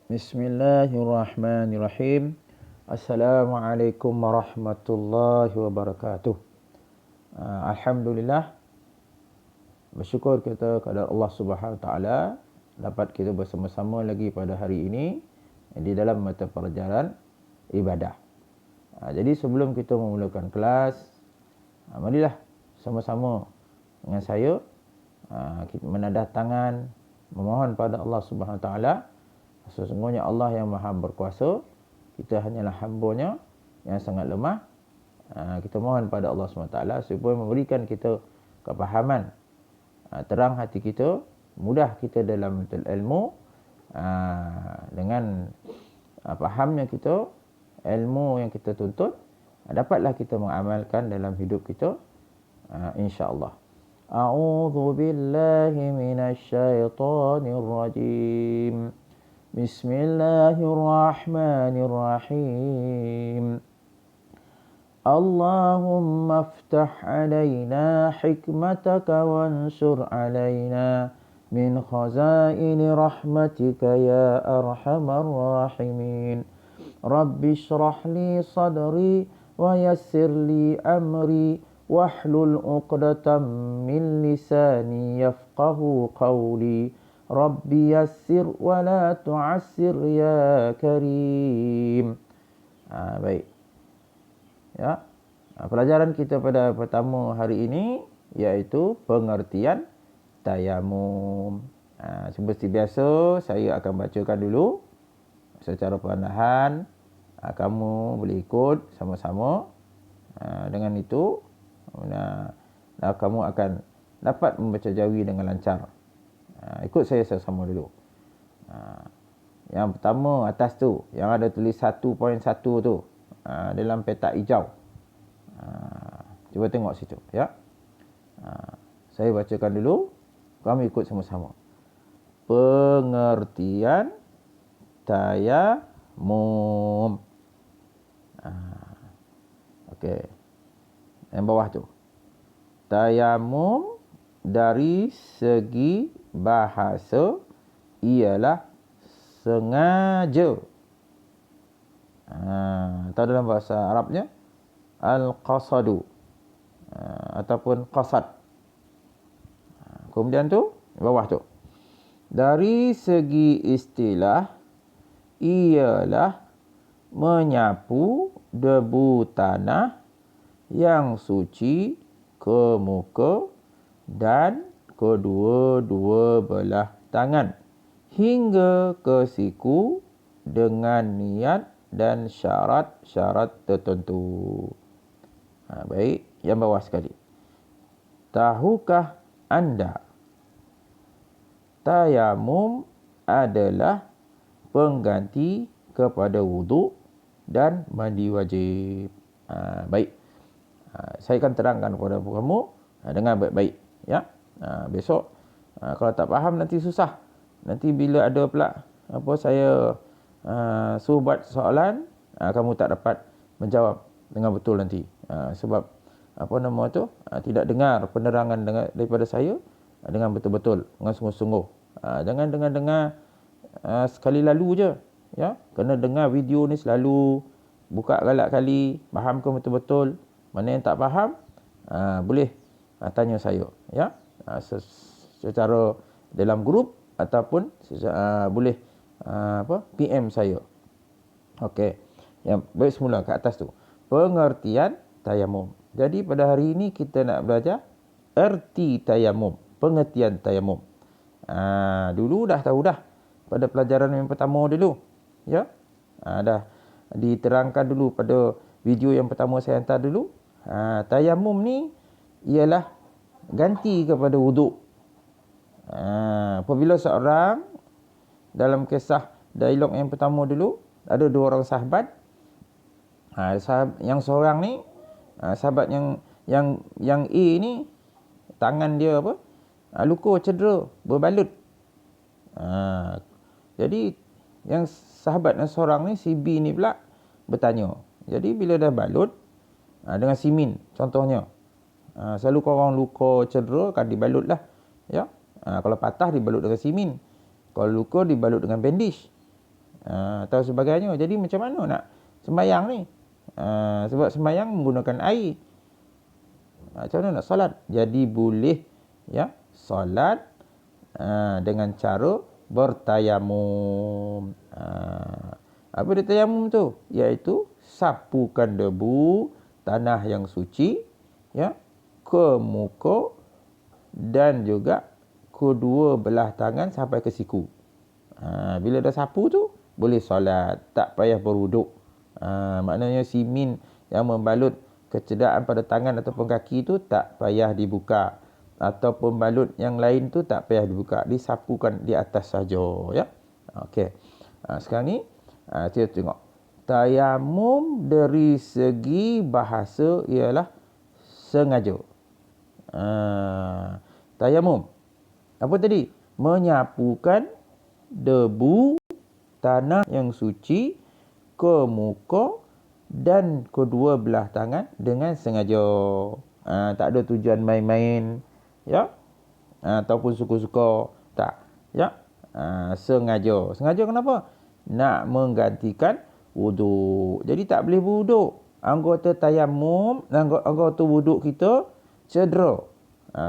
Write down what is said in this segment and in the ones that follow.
Bismillahirrahmanirrahim. Assalamualaikum warahmatullahi wabarakatuh. Alhamdulillah, bersyukur kita kepada Allah Subhanahu Wa Taala dapat kita bersama-sama lagi pada hari ini di dalam mata pelajaran ibadah. Jadi sebelum kita memulakan kelas, marilah sama-sama dengan saya kita menadah tangan memohon pada Allah Subhanahu Wa Taala. Sesungguhnya Allah yang maha berkuasa, kita hanyalah hamba-Nya yang sangat lemah. Kita mohon pada Allah SWT supaya memberikan kita kepahaman, terang hati kita, mudah kita dalam ilmu. Dengan fahamnya kita, ilmu yang kita tuntut, dapatlah kita mengamalkan dalam hidup kita, insya-Allah. A'udzu billahi minasy syaithanir rajim. Bismillahirrahmanirrahim. Allahumma aftah alaina hikmataka wansur alaina min khazaini rahmatika ya arhamar rahimin. Rabbi shrah li sadri wa yassir li amri wahlul 'uqdatam min lisani yafqahu qawli. Rabbi yassir wa la tu'assir ya karim. Baik. Ya. Pelajaran kita pada pertama hari ini iaitu pengertian tayamum. Seperti biasa, saya akan bacakan dulu secara perlahan. Kamu boleh ikut sama-sama. Dengan itu, kamu akan dapat membaca jawi dengan lancar. Ikut saya sama-sama dulu. Yang pertama atas tu, yang ada tulis 1.1 tu, dalam petak hijau. Cuba tengok situ, ya. Saya bacakan dulu, kami ikut sama-sama. Pengertian tayamum. Okey. Yang bawah tu. Tayamum dari segi bahasa ialah sengaja. Atau dalam bahasa Arabnya al-qasadu, ataupun qasad. Kemudian tu bawah tu, dari segi istilah ialah menyapu debu tanah yang suci ke muka dan kedua-dua belah tangan hingga ke siku dengan niat dan syarat-syarat tertentu. Baik, yang bawah sekali. Tahukah anda tayamum adalah pengganti kepada wuduk dan mandi wajib? Baik. Saya akan terangkan kepada kamu dengan baik-baik, ya. Besok kalau tak faham nanti susah. Nanti bila ada pula saya suruh buat soalan, kamu tak dapat menjawab dengan betul nanti. Sebab tidak dengar penerangan daripada saya dengan betul-betul, dengan sungguh-sungguh. Jangan dengar sekali lalu je, ya. Kena dengar video ni selalu, buka galak kali, fahamkan betul-betul. Mana yang tak faham, boleh tanya saya, ya. Secara dalam grup ataupun boleh PM saya. Okey. Yang baik, semula ke atas tu. Pengertian tayamum. Jadi pada hari ini kita nak belajar erti tayamum, pengertian tayamum. Dulu dah tahu dah pada pelajaran yang pertama dulu, ya. Dah diterangkan dulu pada video yang pertama saya hantar dulu. Tayamum ni ialah ganti kepada wuduk. Apabila seorang, dalam kisah dialog yang pertama dulu, ada dua orang sahabat. Yang seorang ni, sahabat yang A ni, tangan dia luka, cedera, berbalut. Jadi yang sahabat yang seorang ni, si B ni pula bertanya. Jadi bila dah balut dengan simin contohnya, selalu kalau orang luka cedera kan dibalut lah, ya. Kalau patah dibalut dengan simin, kalau luka dibalut dengan bandage. atau sebagainya. Jadi macam mana nak sembahyang ni? Sebab sembahyang menggunakan air. Macam mana nak solat? Jadi boleh ya solat dengan cara bertayamum. Apa dia tayamum tu? Iaitu sapukan debu tanah yang suci ya ke muka dan juga kedua belah tangan sampai ke siku. Bila dah sapu tu boleh solat, tak payah berwuduk. Maknanya simin yang membalut kecederaan pada tangan ataupun kaki tu tak payah dibuka, ataupun balut yang lain tu tak payah dibuka, disapukan di atas saja ya. Okey. Sekarang ni kita tengok tayamum dari segi bahasa ialah sengaja. Tayamum apa tadi? Menyapukan debu tanah yang suci ke muka dan kedua belah tangan dengan sengaja. Tak ada tujuan main-main ya, ataupun suka-suka, tak ya. Sengaja. Sengaja kenapa? Nak menggantikan wuduk. Jadi tak boleh wuduk. Anggota tayamum, anggota wuduk kita cedera.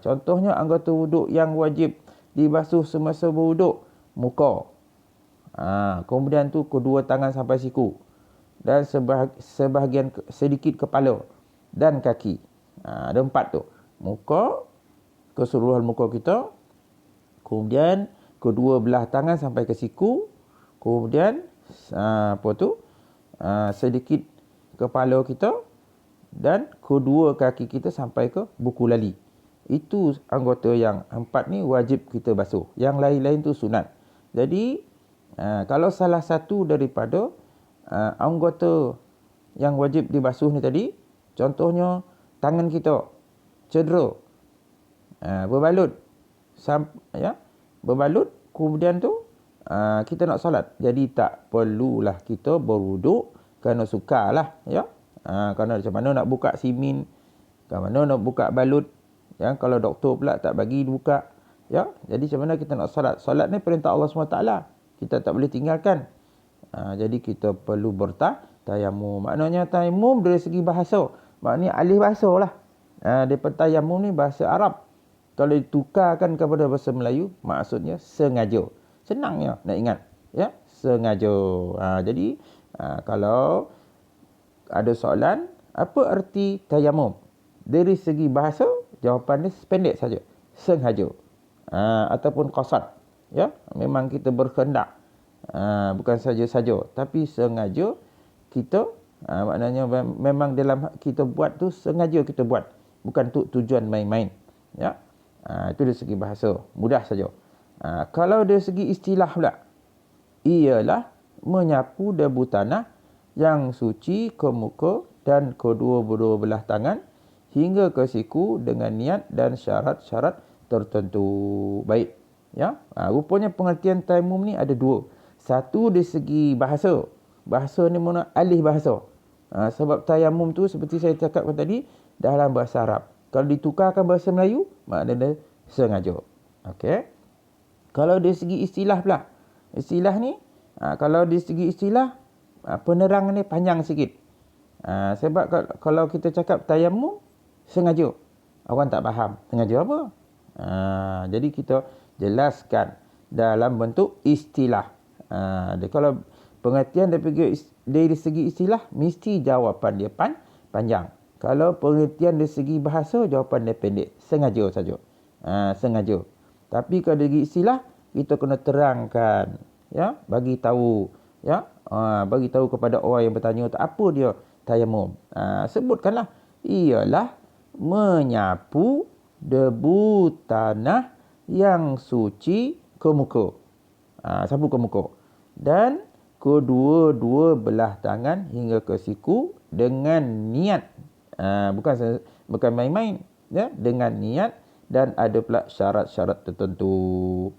Contohnya anggota wuduk yang wajib dibasuh semasa berwuduk, muka. Kemudian tu kedua tangan sampai siku dan sebahagian sedikit kepala dan kaki. Ada 4 tu. Muka, keseluruhan muka kita, kemudian kedua belah tangan sampai ke siku, kemudian sedikit kepala kita dan kedua kaki kita sampai ke buku lali. Itu anggota yang 4 ni wajib kita basuh. Yang lain-lain tu sunat. Jadi kalau salah satu daripada anggota yang wajib dibasuh ni tadi, contohnya tangan kita cedera, berbalut, berbalut, kemudian tu kita nak solat. Jadi tak perlulah kita berwuduk, kerana sukarlah ya. Kerana macam mana nak buka simin, macam mana nak buka balut ya, kalau doktor pula tak bagi dibuka ya. Jadi macam mana kita nak solat? Solat ni perintah Allah SWT, kita tak boleh tinggalkan. Jadi kita perlu bertayamum. Maknanya tayamum dari segi bahasa, maknanya alih bahasa lah. Daripada tayamum ni bahasa Arab, kalau ditukarkan kepada bahasa Melayu, maksudnya sengaja. Senangnya nak ingat ya, sengaja. Jadi kalau ada soalan, apa erti tayamum? Dari segi bahasa, jawapan dia pendek saja, sengaja. Ataupun qasad ya, memang kita berkehendak, bukan saja-saja tapi sengaja kita, maknanya memang dalam kita buat tu sengaja kita buat, bukan untuk tujuan main-main ya. Itu dari segi bahasa, mudah saja. Kalau dari segi istilah pula, ialah menyapu debu tanah yang suci ke muka dan kedua belah tangan hingga ke siku dengan niat dan syarat-syarat tertentu. Baik ya. Rupanya pengertian tayamum ni ada 2. Satu dari segi bahasa. Bahasa ni mana? Alih bahasa. Sebab tayamum tu seperti saya cakapkan tadi dalam bahasa Arab. Kalau ditukarkan bahasa Melayu, maknanya sengaja. Okey. Kalau dari segi istilah pula. Istilah ni, kalau dari segi istilah, penerangan ni panjang sikit. Sebab kalau kita cakap tayamum, sengaja, orang tak faham. Sengaja apa? Jadi kita jelaskan dalam bentuk istilah. Kalau pengertian dari segi istilah, mesti jawapan dia panjang. Kalau pengertian dari segi bahasa, jawapan dia pendek. Sengaja saja. Sengaja. Tapi kalau dari istilah, kita kena terangkan ya, bagi tahu ya, bagi tahu kepada orang yang bertanya apa dia tayamum. Sebutkanlah, ialah menyapu debu tanah yang suci ke muka. Sapu ke muka dan kedua-dua belah tangan hingga ke siku dengan niat, bukan main-main ya, dengan niat, dan ada pula syarat-syarat tertentu.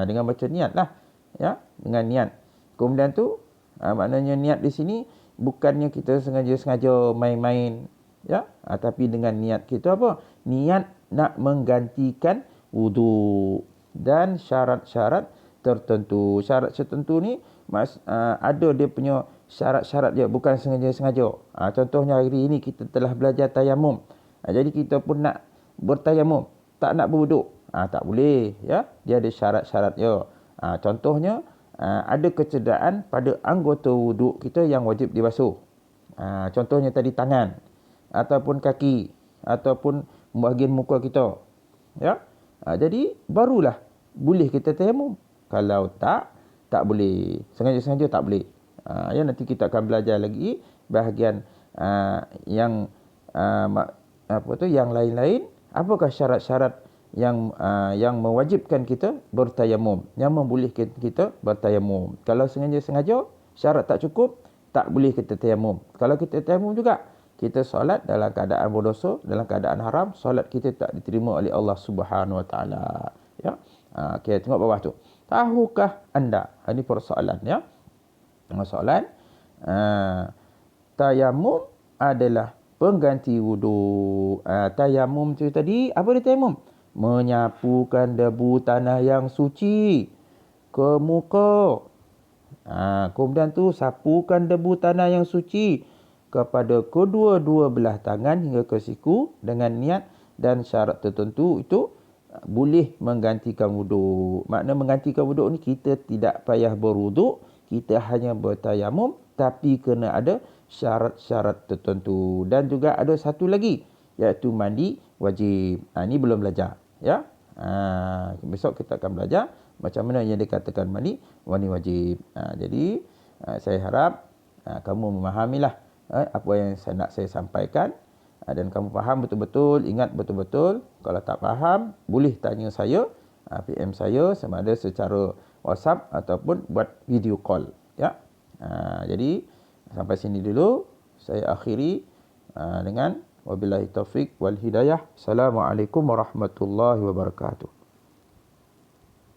Dengan baca niat lah ya, dengan niat. Kemudian tu maknanya niat di sini bukannya kita sengaja-sengaja main-main ya, tapi dengan niat kita apa? Niat nak menggantikan wuduk dan syarat-syarat tertentu. Syarat tertentu ni ada dia punya syarat-syarat dia, bukan sengaja-sengaja. Contohnya hari ini kita telah belajar tayamum. Jadi kita pun nak bertayamum, tak nak berwuduk. Tak boleh, ya. Dia ada syarat-syarat dia. Contohnya ada kecederaan pada anggota wuduk kita yang wajib dibasuh. Contohnya tadi tangan ataupun kaki ataupun bahagian muka kita. Ya. Jadi barulah boleh kita tayamum. Kalau tak boleh. Sengaja-sengaja tak boleh. Ya, nanti kita akan belajar lagi bahagian yang yang lain-lain. Apakah syarat-syarat yang mewajibkan kita bertayamum, yang membolehkan kita bertayamum. Kalau sengaja-sengaja syarat tak cukup, tak boleh kita tayamum. Kalau kita tayamum juga, kita solat dalam keadaan berdosa, dalam keadaan haram, solat kita tak diterima oleh Allah Subhanahu Wa Taala. Ya. Okey, tengok bawah tu. Tahukah anda? Ini persoalan, ya. Soalan, tayamum adalah pengganti wuduk. Tayamum tu tadi, apa dia tayamum? Menyapukan debu tanah yang suci ke muka. Kemudian tu sapukan debu tanah yang suci kepada kedua-dua belah tangan hingga ke siku dengan niat dan syarat tertentu. Itu boleh menggantikan wuduk. Makna menggantikan wuduk ni kita tidak payah berwuduk, kita hanya bertayamum, tapi kena ada syarat-syarat tertentu. Dan juga ada satu lagi, iaitu mandi wajib. Ini belum belajar, ya. Besok kita akan belajar macam mana yang dikatakan mandi wajib. Jadi saya harap kamu memahamilah apa yang saya sampaikan, dan kamu faham betul-betul, ingat betul-betul. Kalau tak faham, boleh tanya saya, PM saya, sama ada secara WhatsApp ataupun buat video call, ya. Jadi sampai sini dulu saya akhiri dengan wabillahi taufik wal hidayah. Assalamualaikum warahmatullahi wabarakatuh.